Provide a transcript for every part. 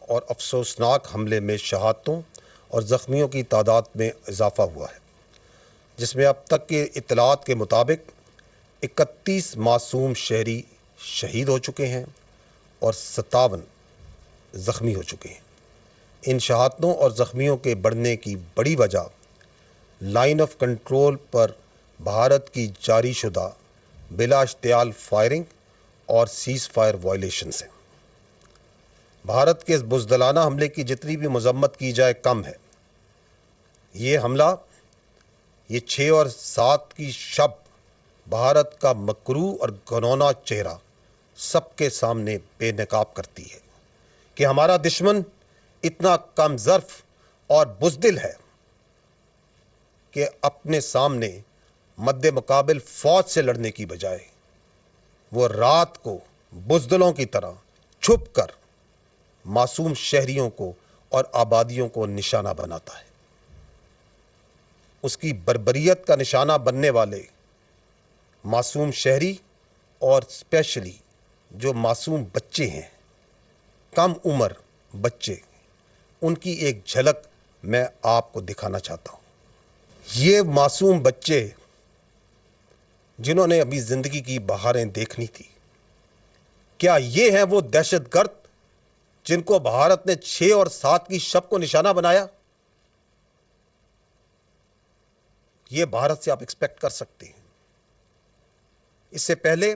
اور افسوسناک حملے میں شہادتوں اور زخمیوں کی تعداد میں اضافہ ہوا ہے، جس میں اب تک کی اطلاعات کے مطابق 31 معصوم شہری شہید ہو چکے ہیں اور 57 زخمی ہو چکے ہیں۔ ان شہادتوں اور زخمیوں کے بڑھنے کی بڑی وجہ لائن آف کنٹرول پر بھارت کی جاری شدہ بلا اشتعال فائرنگ اور سیز فائر وائلیشنز ہیں۔ بھارت کے اس بزدلانہ حملے کی جتنی بھی مذمت کی جائے کم ہے۔ یہ حملہ، یہ 6 اور 7 کی شب بھارت کا مکروہ اور گھنونا چہرہ سب کے سامنے بے نقاب کرتی ہے کہ ہمارا دشمن اتنا کم ظرف اور بزدل ہے کہ اپنے سامنے مد مقابل فوج سے لڑنے کی بجائے وہ رات کو بزدلوں کی طرح چھپ کر معصوم شہریوں کو اور آبادیوں کو نشانہ بناتا ہے۔ اس کی بربریت کا نشانہ بننے والے معصوم شہری اور اسپیشلی جو معصوم بچے ہیں، کم عمر بچے، ان کی ایک جھلک میں آپ کو دکھانا چاہتا ہوں۔ یہ معصوم بچے جنہوں نے ابھی زندگی کی بہاریں دیکھنی تھی، کیا یہ ہیں وہ دہشت گرد جن کو بھارت نے 6 اور 7 کی شب کو نشانہ بنایا؟ یہ بھارت سے آپ ایکسپیکٹ کر سکتے ہیں۔ اس سے پہلے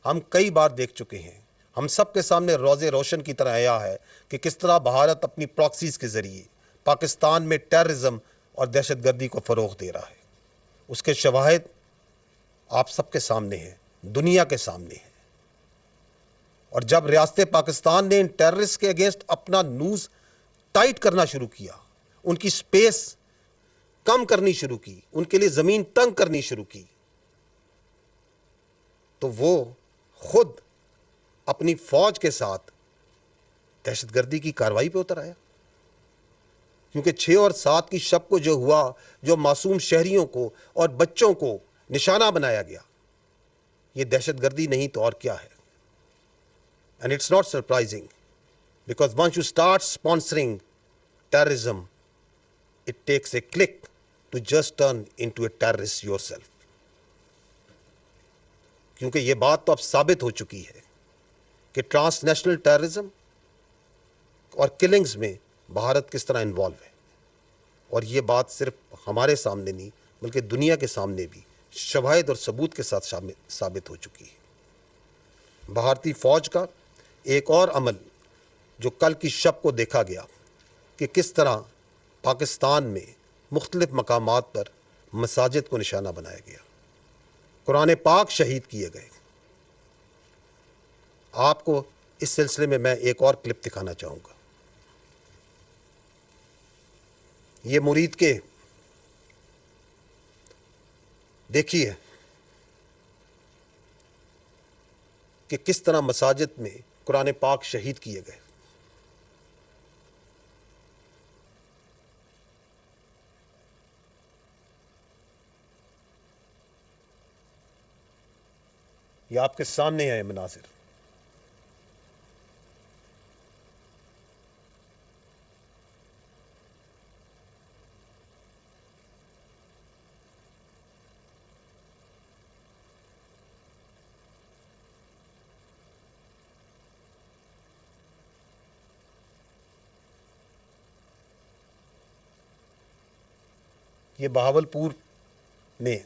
ہم کئی بار دیکھ چکے ہیں، ہم سب کے سامنے روز روشن کی طرح آیا ہے کہ کس طرح بھارت اپنی پراکسیز کے ذریعے پاکستان میں ٹیررزم اور دہشت گردی کو فروغ دے رہا ہے۔ اس کے شواہد آپ سب کے سامنے ہیں، دنیا کے سامنے ہیں۔ اور جب ریاست پاکستان نے ان ٹیررسٹ کے اگینسٹ اپنا نوز ٹائٹ کرنا شروع کیا، ان کی سپیس کم کرنی شروع کی، ان کے لیے زمین تنگ کرنی شروع کی، تو وہ خود اپنی فوج کے ساتھ دہشت گردی کی کارروائی پہ اتر آیا۔ کیونکہ 6 اور 7 کی شب کو جو ہوا، جو معصوم شہریوں کو اور بچوں کو نشانہ بنایا گیا، یہ دہشت گردی نہیں تو اور کیا ہے۔ And it's not surprising because once you start sponsoring terrorism, it takes a click to just turn into a terrorist yourself. کیونکہ یہ بات تو اب ثابت ہو چکی ہے کہ ٹرانس نیشنل ٹیررزم اور کلنگز میں بھارت کس طرح انوالو ہے، اور یہ بات صرف ہمارے سامنے نہیں بلکہ دنیا کے سامنے بھی شواہد اور ثبوت کے ساتھ ثابت ہو چکی ہے۔ بھارتی فوج کا ایک اور عمل جو کل کی شب کو دیکھا گیا کہ کس طرح پاکستان میں مختلف مقامات پر مساجد کو نشانہ بنایا گیا، قرآن پاک شہید کیے گئے۔ آپ کو اس سلسلے میں ایک اور کلپ دکھانا چاہوں گا۔ یہ مرید کے دیکھیے کہ کس طرح مساجد میں قرآن پاک شہید کیے گئے۔ یہ آپ کے سامنے ہے مناظر۔ یہ بہاولپور میں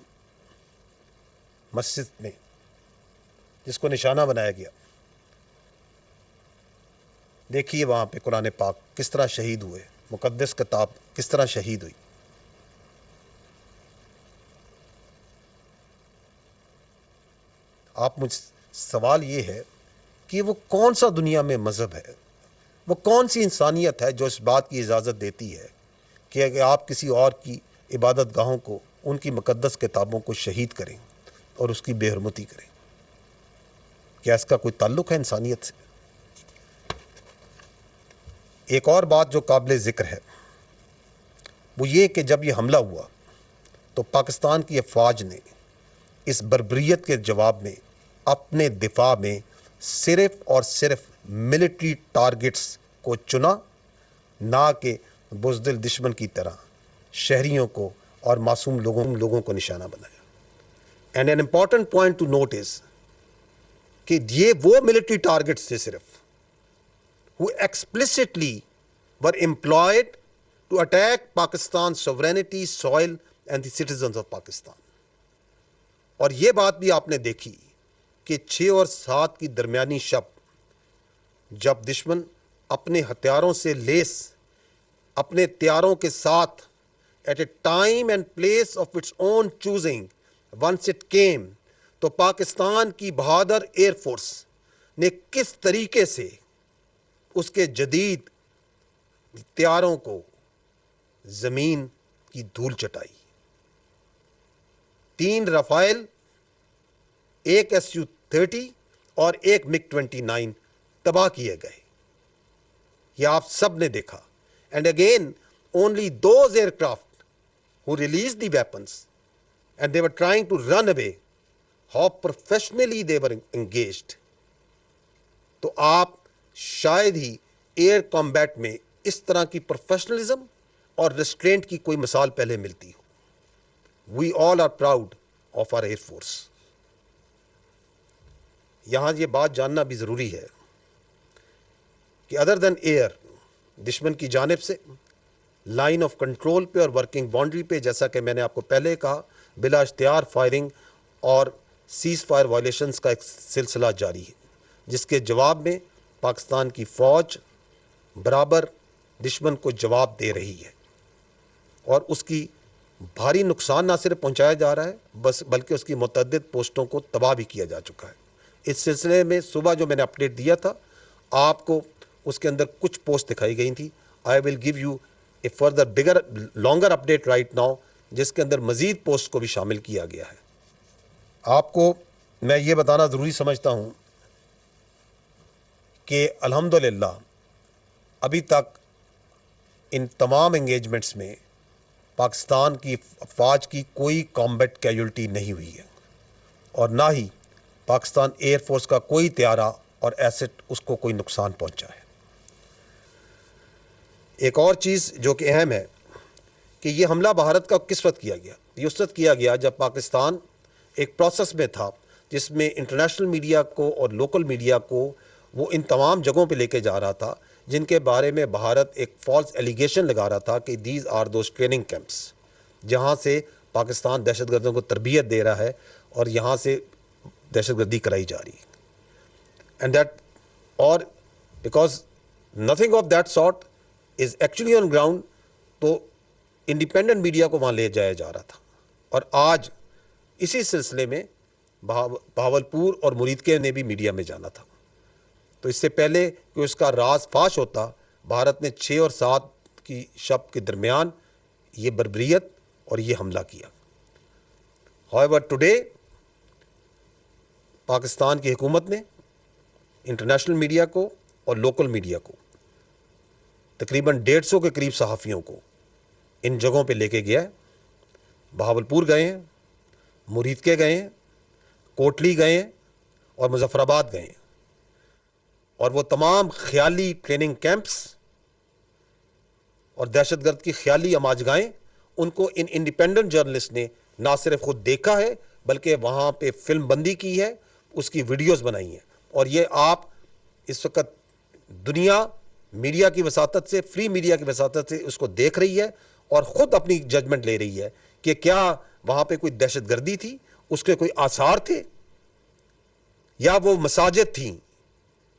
مسجد میں جس کو نشانہ بنایا گیا، دیکھیے وہاں پہ قرآن پاک کس طرح شہید ہوئے، مقدس کتاب کس طرح شہید ہوئی۔ آپ مجھ سوال یہ ہے کہ وہ کون سا دنیا میں مذہب ہے، وہ کون سی انسانیت ہے جو اس بات کی اجازت دیتی ہے کہ اگر آپ کسی اور کی عبادت گاہوں کو، ان کی مقدس کتابوں کو شہید کریں اور اس کی بے حرمتی کریں؟ کیا اس کا کوئی تعلق ہے انسانیت سے؟ ایک اور بات جو قابل ذکر ہے وہ یہ کہ جب یہ حملہ ہوا تو پاکستان کی افواج نے اس بربریت کے جواب میں اپنے دفاع میں صرف اور صرف ملٹری ٹارگٹس کو چنا نہ کہ بزدل دشمن کی طرح شہریوں کو اور معصوم لوگوں کو نشانہ بنایا. And an important point to note is کہ یہ وہ ملٹری ٹارگٹس تھے صرف who explicitly were employed to attack Pakistan's sovereignty, soil and the citizens of Pakistan. اور یہ بات بھی آپ نے دیکھی کہ 6 اور 7 کی درمیانی شب جب دشمن اپنے ہتھیاروں سے لیس اپنے تیاروں کے ساتھ at a time and place of its own choosing once it came تو پاکستان کی بہادر ایئر فورس نے کس طریقے سے اس کے جدید تیاروں کو زمین کی دھول چٹائی. 3 رافائل، 1 Su-30 اور 1 MiG-29 تباہ کیے گئے. یہ آپ سب نے دیکھا. And again only those aircraft who released the weapons and they were trying to run away, how professionally they were engaged. تو آپ شاید ہی ایئر کمبیٹ میں اس طرح کی پروفیشنلزم اور ریسٹرینٹ کی کوئی مثال پہلے ملتی ہو. We all are proud of our air force. یہاں یہ بات جاننا بھی ضروری ہے کہ ادر دین ایئر دشمن کی جانب سے لائن آف کنٹرول پہ اور ورکنگ باؤنڈری پہ، جیسا کہ میں نے آپ کو پہلے کہا، بلا اشتہار فائرنگ اور سیز فائر وائلیشنز کا ایک سلسلہ جاری ہے، جس کے جواب میں پاکستان کی فوج برابر دشمن کو جواب دے رہی ہے اور اس کی بھاری نقصان نہ صرف پہنچایا جا رہا ہے بلکہ اس کی متعدد پوسٹوں کو تباہ بھی کیا جا چکا ہے. اس سلسلے میں صبح جو میں نے اپڈیٹ دیا تھا آپ کو، اس کے اندر کچھ پوسٹ دکھائی گئی تھی. I will give you a further bigger longer update right now, جس کے اندر مزید پوسٹ کو بھی شامل کیا گیا ہے. آپ کو میں یہ بتانا ضروری سمجھتا ہوں کہ الحمدللہ ابھی تک ان تمام انگیجمنٹس میں پاکستان کی افواج کی کوئی کامبیٹ کیجولٹی نہیں ہوئی ہے اور نہ ہی پاکستان ایئر فورس کا کوئی طیارہ اور ایسٹ اس کو کوئی نقصان پہنچا ہے. ایک اور چیز جو کہ اہم ہے کہ یہ حملہ بھارت کا کس وقت کیا گیا؟ یہ اس وقت کیا گیا جب پاکستان ایک پروسیس میں تھا جس میں انٹرنیشنل میڈیا کو اور لوکل میڈیا کو وہ ان تمام جگہوں پہ لے کے جا رہا تھا جن کے بارے میں بھارت ایک فالس ایلیگیشن لگا رہا تھا کہ these are those training camps جہاں سے پاکستان دہشت گردوں کو تربیت دے رہا ہے اور یہاں سے دہشت گردی کرائی جا رہی ہے. اینڈ دیٹ اور because nothing of that sort is actually on ground, تو انڈیپینڈنٹ میڈیا کو وہاں لے جایا جا رہا تھا. اور آج اسی سلسلے میں بہاولپور اور مریدکے نے بھی میڈیا میں جانا تھا. تو اس سے پہلے کہ اس کا راز فاش ہوتا، بھارت نے 6 اور 7 کی شب کے درمیان یہ بربریت اور یہ حملہ کیا. However, today پاکستان کی حکومت نے انٹرنیشنل میڈیا کو اور لوکل میڈیا کو تقریباً 150 کے قریب صحافیوں کو ان جگہوں پہ لے کے گیا ہے. بہاولپور گئے ہیں، مریدکے گئے ہیں، کوٹلی گئے ہیں اور مظفر آباد گئے ہیں. اور وہ تمام خیالی ٹریننگ کیمپس اور دہشت گرد کی خیالی اماجگاہیں ان کو ان انڈیپینڈنٹ جرنلسٹ نے نہ صرف خود دیکھا ہے بلکہ وہاں پہ فلم بندی کی ہے، اس کی ویڈیوز بنائی ہیں. اور یہ آپ اس وقت دنیا میڈیا کی وساطت سے، فری میڈیا کی وساطت سے اس کو دیکھ رہی ہے اور خود اپنی ججمنٹ لے رہی ہے کہ کیا وہاں پہ کوئی دہشت گردی تھی، اس کے کوئی آثار تھے، یا وہ مساجد تھیں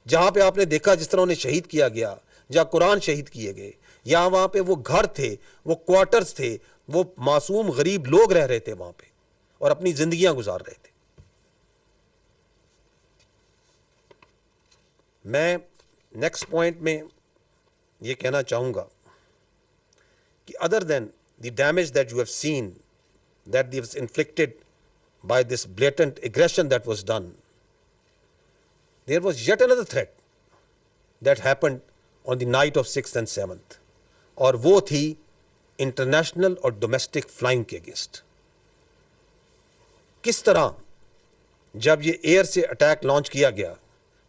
جہاں پہ آپ نے دیکھا جس طرح انہیں شہید کیا گیا، جہاں قرآن شہید کیے گئے، یا وہاں پہ وہ گھر تھے، وہ کوارٹرز تھے، وہ معصوم غریب لوگ رہ رہے تھے وہاں پہ اور اپنی زندگیاں گزار رہے تھے. میں نیکسٹ پوائنٹ میں یہ کہنا چاہوں گا کہ other than the damage that you have seen that was inflicted by this blatant aggression that was done, there was yet another threat that happened on the night of 6th and 7th اور وہ تھی international اور domestic flying کے against. کس طرح جب یہ year سے اٹیک لانچ کیا گیا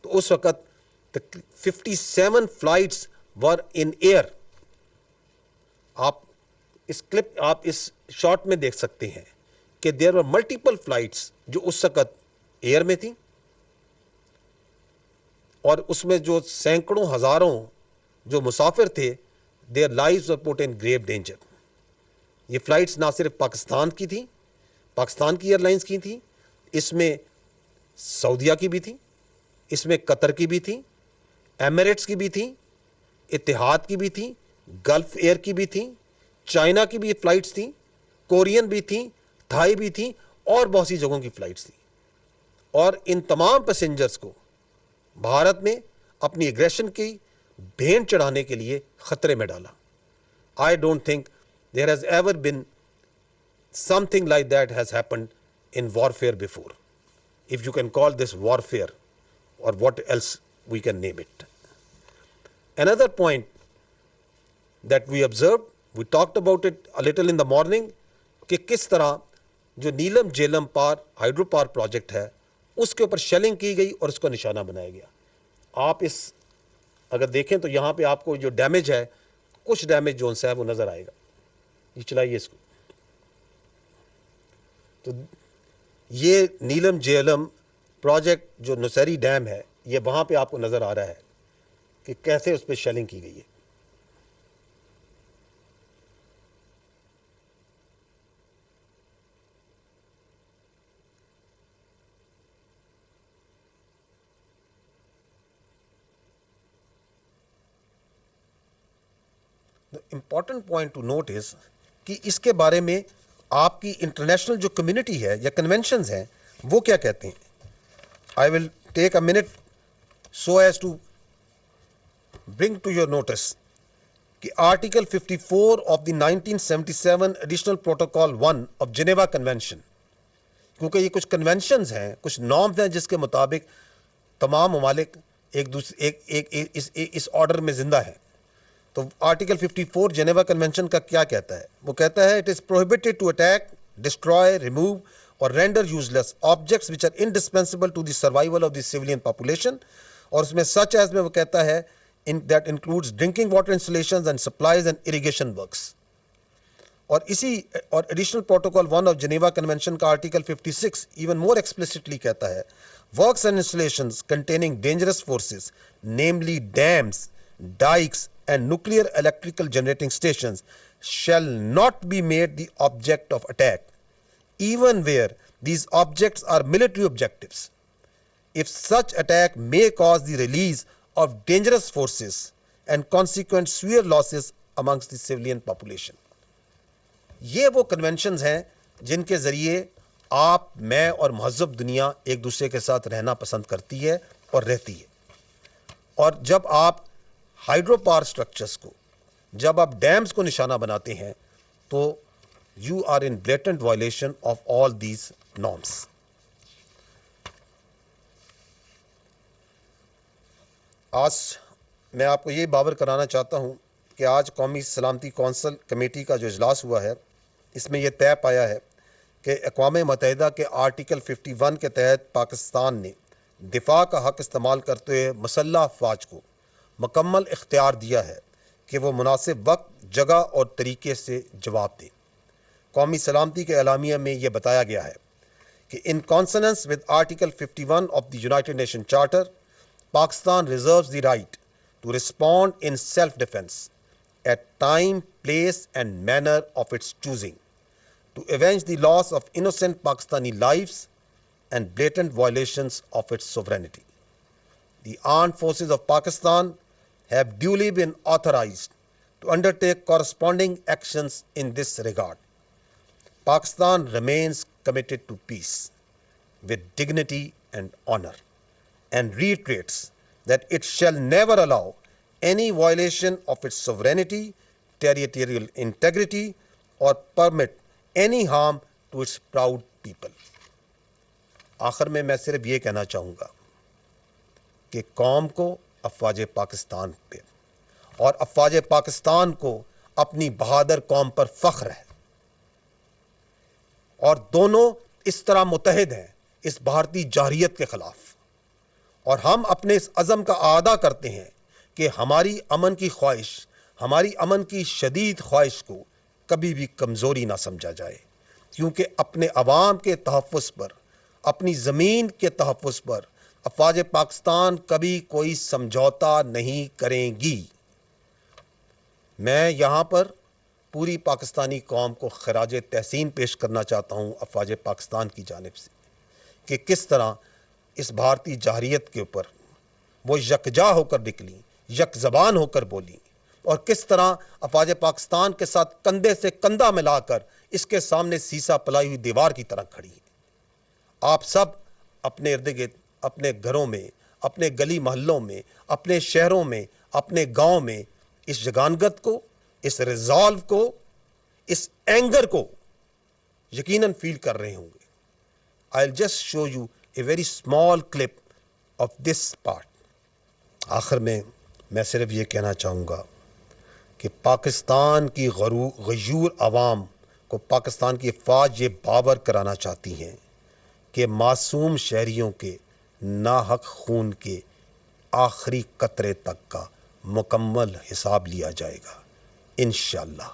تو اس وقت 57 فلائٹس ور ان ایئر آپ اس کلپ آپ اس شاٹ میں دیکھ سکتے ہیں کہ دیر ور ملٹیپل فلائٹس جو اس وقت ایئر میں تھیں اور اس میں جو سینکڑوں ہزاروں جو مسافر تھے their lives were put in grave danger. یہ فلائٹس نہ صرف پاکستان کی تھیں، پاکستان کی ایئر لائنس کی تھیں، اس میں سعودیہ کی بھی تھیں، اس میں قطر کی بھی تھیں، ایمریٹس کی بھی تھیں، اتحاد کی بھی تھیں، گلف ایئر کی بھی تھیں، چائنا کی بھی فلائٹس تھیں، کورین بھی تھیں، تھائی بھی تھیں اور بہت سی جگہوں کی فلائٹس تھیں. اور ان تمام پیسنجرز کو بھارت میں اپنی ایگریشن کی بھینٹ چڑھانے کے لیے خطرے میں ڈالا. I don't think there has ever been something like that has happened in warfare before, if you can call this warfare or what else we can name it. Another point that we observed, we talked about it a little in the morning, کہ کس طرح جو نیلم Jhelum hydro power project ہے اس کے اوپر shelling کی گئی اور اس کو نشانہ بنایا گیا. آپ اس اگر دیکھیں تو یہاں پہ آپ کو جو ڈیمیج ہے، کچھ ڈیمیج جو ہے وہ نظر آئے گا. یہ چلائیے اس کو. تو یہ نیلم جیلم پروجیکٹ جو نوسیری ڈیم ہے، یہ وہاں پہ آپ کو نظر آ رہا ہے کہ کیسے اس پہ شیلنگ کی گئی ہے. Important point to note is کہ اس کے بارے میں آپ کی انٹرنیشنل جو کمیونٹی ہے یا کنونشنز ہیں وہ کیا کہتے ہیں. I will take a minute so as to bring to your notice کہ article 54 of the 1977 additional protocol 1 of Geneva convention, کیونکہ یہ کچھ کنونشنز ہیں، کچھ نارمز ہیں جس کے مطابق تمام ممالک ایک دوسرے اس آرڈر میں زندہ ہیں. تو آرٹیکل 54 جنیوا کنونشن کا کیا کہتا ہے؟ وہ کہتا ہے it is prohibited to attack, destroy, remove or render useless objects which are indispensable to the survival of the civilian population. اور اس میں سچ ایز میں وہ کہتا ہے that includes drinking water installations and supplies and irrigation works. اور اسی اور additional protocol 1 of Geneva convention کا آرٹیکل 56 ایون مور ایکسپلسٹلی کہتا ہے works and installations containing dangerous forces namely dams, ڈائکس and nuclear electrical generating stations shall not be made the object of attack, even where these objects are military objectives, if such attack may cause the release of dangerous forces and consequent severe losses amongst the civilian population. یہ وہ conventions ہیں جن کے ذریعے آپ، میں اور مہذب دنیا ایک دوسرے کے ساتھ رہنا پسند کرتی ہے اور رہتی ہے. اور جب آپ ہائیڈرو پاور اسٹرکچرس کو، جب آپ ڈیمز کو نشانہ بناتے ہیں تو you are in blatant violation of all these norms. آج میں آپ کو یہ باور کرانا چاہتا ہوں کہ آج قومی سلامتی کونسل کمیٹی کا جو اجلاس ہوا ہے اس میں یہ طے پایا ہے کہ اقوام متحدہ کے آرٹیکل 51 کے تحت پاکستان نے دفاع کا حق استعمال کرتے ہوئے مسلح افواج کو مکمل اختیار دیا ہے کہ وہ مناسب وقت، جگہ اور طریقے سے جواب دیں. قومی سلامتی کے اعلامیہ میں یہ بتایا گیا ہے کہ in consonance with article 51 of the United Nation charter, Pakistan reserves the right to respond in self defence at time, place and manner of its choosing to avenge the loss of innocent Pakistani lives and blatant violations of its sovereignty. The armed forces of Pakistan have duly been authorized to undertake corresponding actions in this regard. Pakistan remains committed to peace with dignity and honor and reiterates that it shall never allow any violation of its sovereignty, territorial integrity, or permit any harm to its proud people. آخر میں صرف یہ کہنا چاہوں گا کہ قوم کو افواج پاکستان پہ اور افواج پاکستان کو اپنی بہادر قوم پر فخر ہے، اور دونوں اس طرح متحد ہیں اس بھارتی جارحیت کے خلاف. اور ہم اپنے اس عزم کا اعادہ کرتے ہیں کہ ہماری امن کی خواہش ہماری امن کی شدید خواہش کو کبھی بھی کمزوری نہ سمجھا جائے، کیونکہ اپنے عوام کے تحفظ پر، اپنی زمین کے تحفظ پر افواج پاکستان کبھی کوئی سمجھوتا نہیں کریں گی۔ میں یہاں پر پوری پاکستانی قوم کو خراج تحسین پیش کرنا چاہتا ہوں افواج پاکستان کی جانب سے، کہ کس طرح اس بھارتی جارحیت کے اوپر وہ یکجا ہو کر نکلی، یک زبان ہو کر بولی، اور کس طرح افواج پاکستان کے ساتھ کندھے سے کندھا ملا کر اس کے سامنے سیسا پلائی ہوئی دیوار کی طرح کھڑی ہے۔ آپ سب اپنے ارد گرد، اپنے گھروں میں، اپنے گلی محلوں میں، اپنے شہروں میں، اپنے گاؤں میں اس جگانگت کو، اس ریزالو کو، اس اینگر کو یقیناً فیل کر رہے ہوں گے۔ I'll just show you a very small clip of this part۔ آخر میں صرف یہ کہنا چاہوں گا کہ پاکستان کی غیور عوام کو پاکستان کی افواج یہ باور کرانا چاہتی ہیں کہ معصوم شہریوں کے ناحق خون کے آخری قطرے تک کا مکمل حساب لیا جائے گا انشاءاللہ۔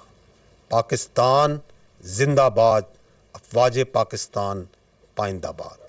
پاکستان زندہ باد، افواج پاکستان پائندہ باد۔